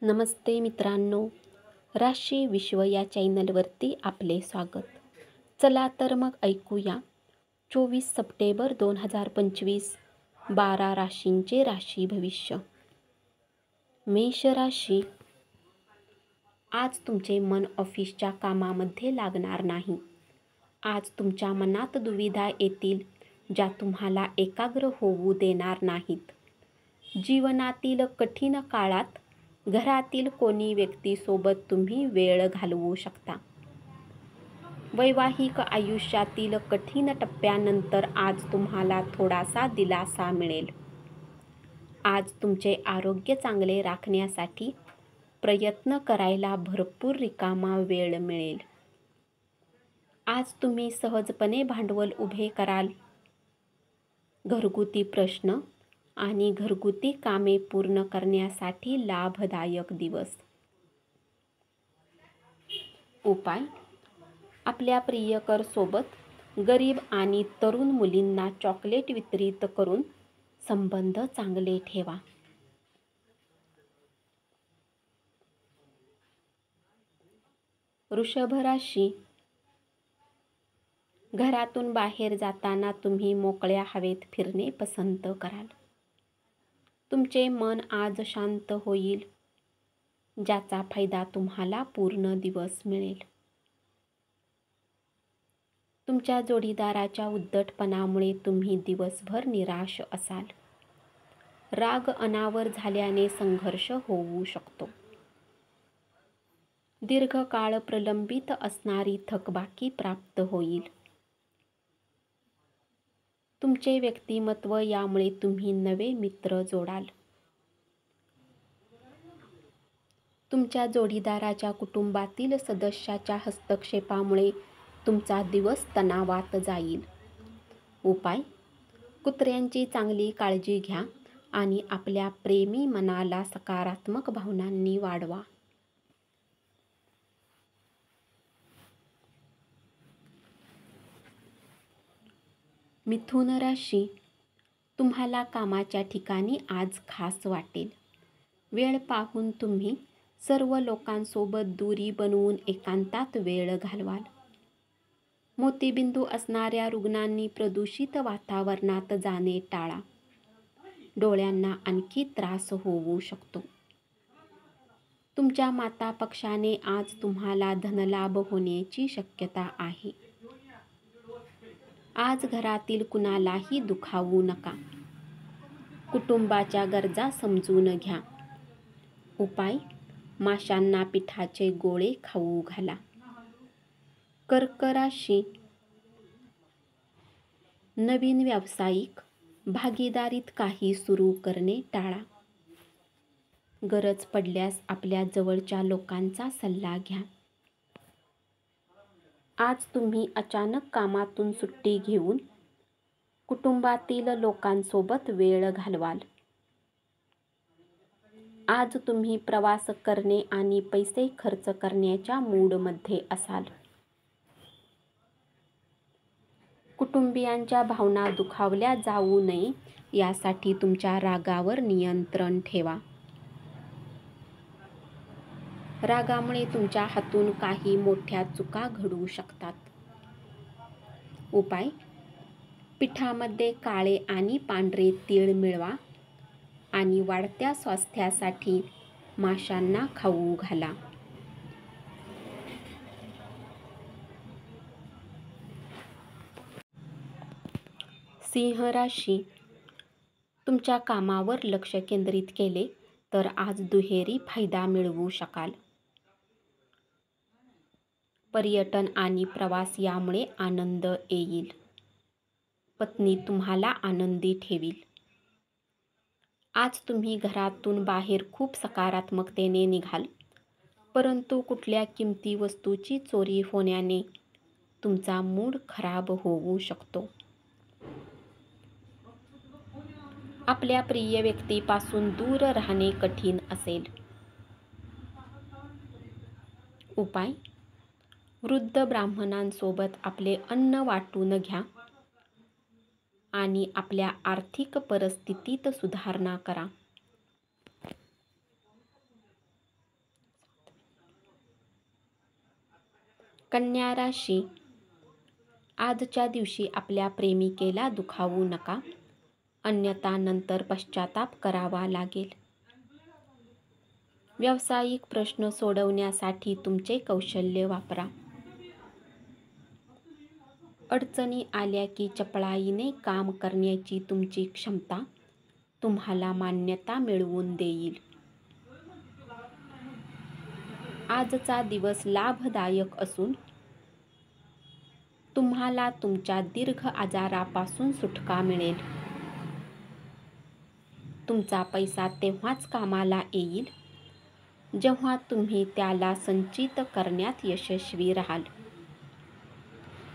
नमस्ते मित्रांनो, राशी विश्व या चॅनलवरती आपले स्वागत. चला तर मग ऐकूया 24 सप्टेंबर 2025 12 राशींचे राशी भविष्य. मेष राशी. आज तुमचे मन ऑफिसच्या कामामध्ये लागणार नाही. आज तुमच्या मनात दुविधा येतील ज्या तुम्हाला एकाग्र होऊ देणार नाहीत. जीवनातील कठीण काळात घरातील कोणी व्यक्तीसोबत तुम्ही वेळ घालवू शकता. वैवाहिक आयुष्यातील कठीण टप्प्यानंतर आज तुम्हाला थोडासा दिलासा मिळेल. आज तुमचे आरोग्य चांगले राखण्यासाठी प्रयत्न करायला भरपूर रिकामा वेळ मिळेल. आज तुम्ही सहजपणे भांडवल उभे कराल. घरगुती प्रश्न आणि घरगुती कामे पूर्ण करण्यासाठी लाभदायक दिवस. उपाय: आपल्या प्रियकर सोबत गरीब आणि तरुण मुलींना चॉकलेट वितरित करून संबंध चांगले ठेवा. वृषभ राशी. घरातून बाहेर जाताना तुम्ही मोकळ्या हवेत फिरणे पसंत कराल. तुमचे मन आज शांत होईल, ज्याचा फायदा तुम्हाला पूर्ण दिवस मिळेल. तुमच्या जोडीदाराच्या उद्धटपणामुळे तुम्ही दिवसभर निराश असाल. राग अनावर झाल्याने संघर्ष होऊ शकतो. दीर्घकाळ प्रलंबित असणारी थकबाकी प्राप्त होईल. तुमचे व्यक्तिमत्व यामुळे तुम्ही नवे मित्र जोडाल. तुमच्या जोडीदाराच्या कुटुंबातील सदस्याच्या हस्तक्षेपामुळे तुमचा दिवस तणावात जाईल. उपाय: कुत्र्यांची चांगली काळजी घ्या आणि आपल्या प्रेमी मनाला सकारात्मक भावनांनी वाढवा. मिथुन राशी. तुम्हाला कामाच्या ठिकाणी आज खास वाटेल. वेळ पाहून तुम्ही सर्व लोकांसोबत दूरी बनवून एकांतात वेळ घालवाल. मोतीबिंदू असणाऱ्या रुग्णांनी प्रदूषित वातावरणात जाणे टाळा. डोळ्यांना आणखी त्रास होऊ शकतो. तुमच्या माता पक्षाने आज तुम्हाला धनलाभ होण्याची शक्यता आहे. आज घरातील कुणालाही दुखावू नका. कुटुंबाच्या गरजा समजून घ्या. उपाय: माशांना पिठाचे गोळे खाऊ घाला. कर्क राशी. नवीन व्यावसायिक भागीदारीत काही सुरू करणे टाळा. गरज पडल्यास आपल्या जवळच्या लोकांचा सल्ला घ्या. आज तुम्ही अचानक कामातून सुट्टी घेऊन कुटुंबातील लोकांसोबत वेळ घालवाल. आज तुम्ही प्रवास करणे आणि पैसे खर्च करण्याच्या मूडमध्ये असाल. कुटुंबियांच्या भावना दुखावल्या जाऊ नये यासाठी तुमच्या रागावर नियंत्रण ठेवा. रागामुळे तुमच्या हातून काही मोठ्या चुका घडू शकतात. उपाय: पिठामध्ये काळे आणि पांढरे तीळ मिळवा आणि वाढत्या स्वास्थ्यासाठी माशांना खाऊ घाला. सिंह राशी. तुमच्या कामावर लक्ष केंद्रित केले तर आज दुहेरी फायदा मिळवू शकाल. पर्यटन आणि प्रवास यामुळे आनंद येईल. पत्नी तुम्हाला आनंदी ठेवील. आज तुम्ही घरातून बाहेर खूप सकारात्मकतेने निघाल, परंतु कुठल्या किमती वस्तूची चोरी होण्याने तुमचा मूड खराब होऊ शकतो. आपल्या प्रिय व्यक्तीपासून दूर राहणे कठीण असेल. उपाय: वृद्ध ब्राह्मणांसोबत आपले अन्न वाटून घ्या आणि आपल्या आर्थिक परिस्थितीत सुधारणा करा. कन्या राशी, आजच्या दिवशी आपल्या प्रेमिकेला दुखावू नका, अन्यथा नंतर पश्चाताप करावा लागेल. व्यावसायिक प्रश्न सोडवण्यासाठी तुमचे कौशल्य वापरा. अडचणी आल्या की चपळाईने काम करण्याची तुमची क्षमता तुम्हाला मान्यता मिळवून देईल. आजचा दिवस लाभदायक असून तुम्हाला तुमच्या दीर्घ आजारापासून सुटका मिळेल. तुमचा पैसा तेव्हाच कामाला येईल जेव्हा तुम्ही त्याला संचित करण्यात यशस्वी राहाल.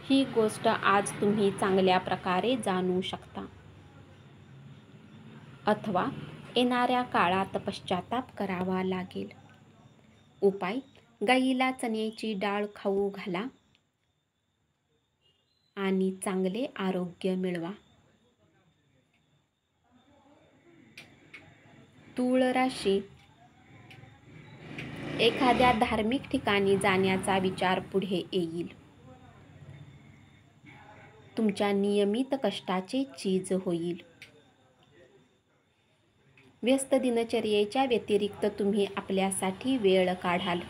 ही गोष्ट आज तुम्ही चांगल्या प्रकारे जाणू शकता अथवा येणाऱ्या काळात पश्चाताप करावा लागेल. उपाय: गाईला चण्याची डाळ खाऊ घाला आणि चांगले आरोग्य मिळवा. तूळ राशी, एखाद्या धार्मिक ठिकाणी जाण्याचा विचार पुढे येईल. तुमच्या नियमित कष्टाचे चीज होईल. व्यस्त दिनचर्येच्या व्यतिरिक्त तुम्ही आपल्यासाठी वेळ काढाल.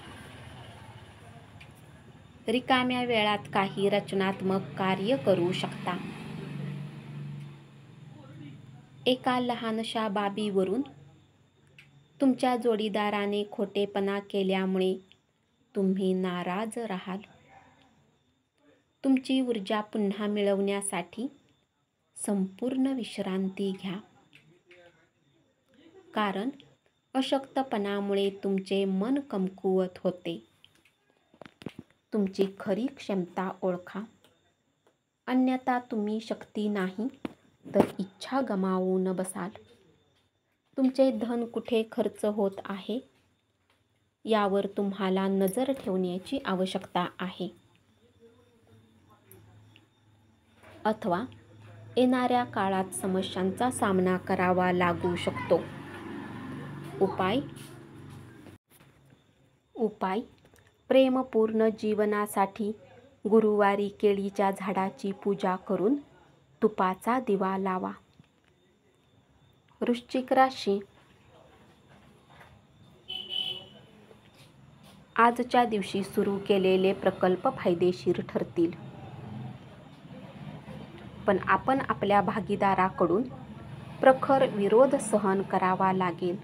रिकाम्या वेळात काही रचनात्मक कार्य करू शकता. एका लहानशा बाबीवरून तुमच्या जोडीदाराने खोटेपणा केल्यामुळे तुम्ही नाराज राहाल. तुमची ऊर्जा पुन्हा मिळवण्यासाठी संपूर्ण विश्रांती घ्या, कारण अशक्तपणामुळे तुमचे मन कमकुवत होते. तुमची खरी क्षमता ओळखा, अन्यथा तुम्ही शक्ती नाही तर इच्छा गमावून बसाल. तुमचे धन कुठे खर्च होत आहे यावर तुम्हाला नजर ठेवण्याची आवश्यकता आहे, अथवा येणाऱ्या काळात समस्यांचा सामना करावा लागू शकतो. उपाय: प्रेमपूर्ण जीवनासाठी गुरुवारी केळीच्या झाडाची पूजा करून तुपाचा दिवा लावा. वृश्चिक राशी, आजच्या दिवशी सुरू केलेले प्रकल्प फायदेशीर ठरतील, पण आपण आपल्या भागीदाराकडून प्रखर विरोध सहन करावा लागेल.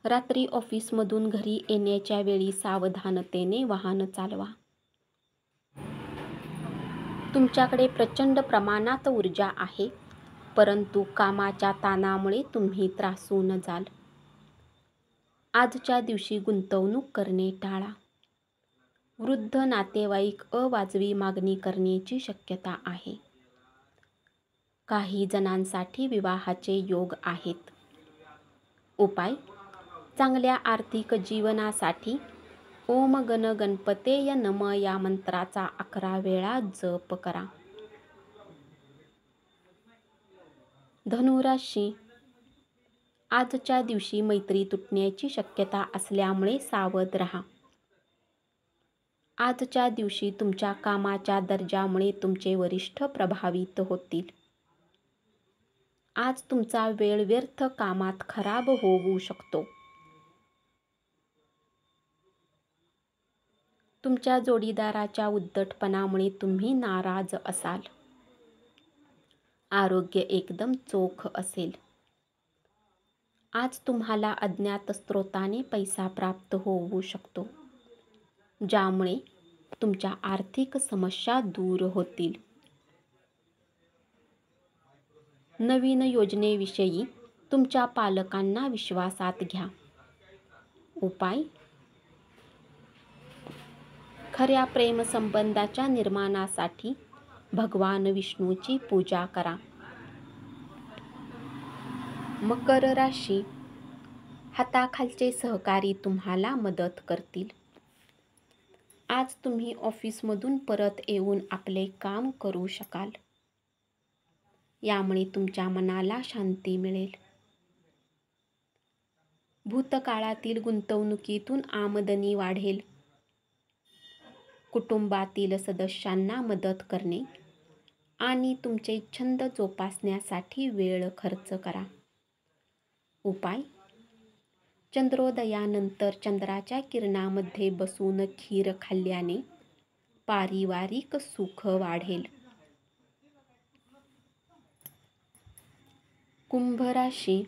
रात्री ऑफिसमधून घरी येण्याच्या वेळी सावधानतेने वाहन चालवा. तुमच्याकडे प्रचंड प्रमाणात ऊर्जा आहे, परंतु कामाच्या ताणामुळे तुम्ही त्रासून जाल. आजच्या दिवशी गुंतवणूक करणे टाळा. वृद्ध नातेवाईक अवाजवी मागणी करण्याची शक्यता आहे. काही जणांसाठी विवाहाचे योग आहेत. उपाय: चांगल्या आर्थिक जीवनासाठी ओम गण गणपतेय नम या मंत्राचा 11 वेळा जप करा. धनु राशी, आजच्या दिवशी मैत्री तुटण्याची शक्यता असल्यामुळे सावध राहा. आजच्या दिवशी तुमच्या कामाच्या दर्जामुळे तुमचे वरिष्ठ प्रभावित होतील. आज तुमचा वेळ व्यर्थ कामात खराब होऊ शकतो. तुमच्या जोडीदाराच्या उद्धटपणामुळे तुम्ही नाराज असाल. आरोग्य एकदम चोख असेल. आज तुम्हाला अज्ञात स्रोताने पैसा प्राप्त होऊ शकतो, ज्यामुळे तुमच्या आर्थिक समस्या दूर होतील. नवीन योजनेविषयी तुमच्या पालकांना विश्वासात घ्या. उपाय: खऱ्या प्रेमसंबंधाच्या निर्माणासाठी भगवान विष्णूची पूजा करा. मकर राशी, हाताखालचे सहकारी तुम्हाला मदत करतील. आज तुम्ही ऑफिसमधून परत येऊन आपले काम करू शकाल. यामुळे तुमच्या मनाला शांती मिळेल. भूतकाळातील गुंतवणुकीतून आमदनी वाढेल. कुटुंबातील सदस्यांना मदत करणे आणि तुमचे छंद जोपासण्यासाठी वेळ खर्च करा. उपाय: चंद्रोदयानंतर चंद्राच्या किरणामध्ये बसून खीर खाल्ल्याने पारिवारिक सुख वाढेल. कुंभ राशी.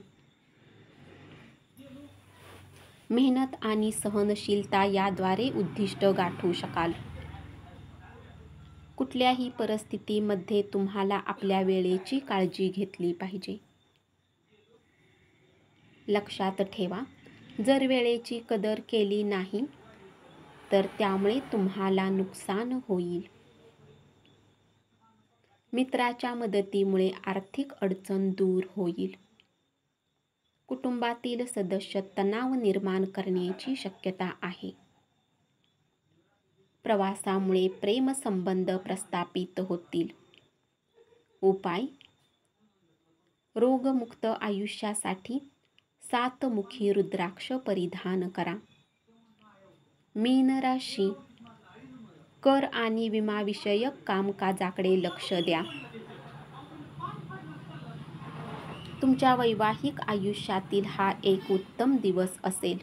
मेहनत आणि सहनशीलता याद्वारे उद्दिष्ट गाठू शकाल. कुठल्याही परिस्थितीमध्ये तुम्हाला आपल्या वेळेची काळजी घेतली पाहिजे. लक्षात ठेवा, जर वेळेची कदर केली नाही तर त्यामुळे तुम्हाला नुकसान होईल. मित्राच्या मदतीमुळे आर्थिक अडचण दूर होईल. कुटुंबातील सदस्य तणाव निर्माण करण्याची शक्यता आहे. प्रवासामुळे प्रेमसंबंध प्रस्थापित होतील. उपाय: रोगमुक्त आयुष्यासाठी 7 मुखी रुद्राक्ष परिधान करा. मीन राशी. कर आणि विमाविषयक कामकाजाकडे लक्ष द्या. तुमच्या वैवाहिक आयुष्यातील हा एक उत्तम दिवस असेल.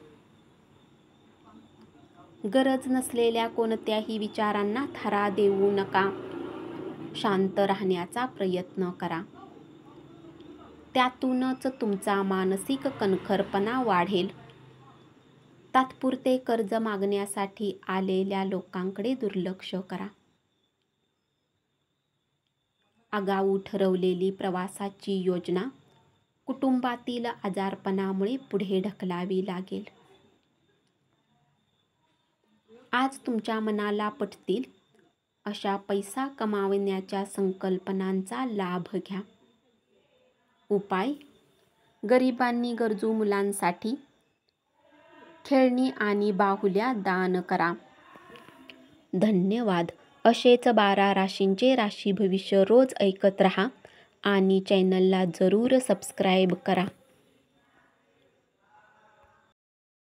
गरज नसलेल्या कोणत्याही विचारांना थारा देऊ नका. शांत राहण्याचा प्रयत्न करा. त्यातूनच तुमचा मानसिक कणखरपणा वाढेल. तात्पुरते कर्ज मागण्यासाठी आलेल्या लोकांकडे दुर्लक्ष करा. आगाऊ ठरवलेली प्रवासाची योजना कुटुंबातील आजारपणामुळे पुढे ढकलावी लागेल. आज तुमच्या मनाला पटतील अशा पैसा कमावण्याच्या संकल्पनांचा लाभ घ्या. उपाय: गरिबांनी गरजू मुलांसाठी खेळणी आणि बाहुल्या दान करा. धन्यवाद. असेच 12 राशींचे राशी भविष्य रोज ऐकत रहा आणि चॅनलला जरूर सबस्क्राईब करा.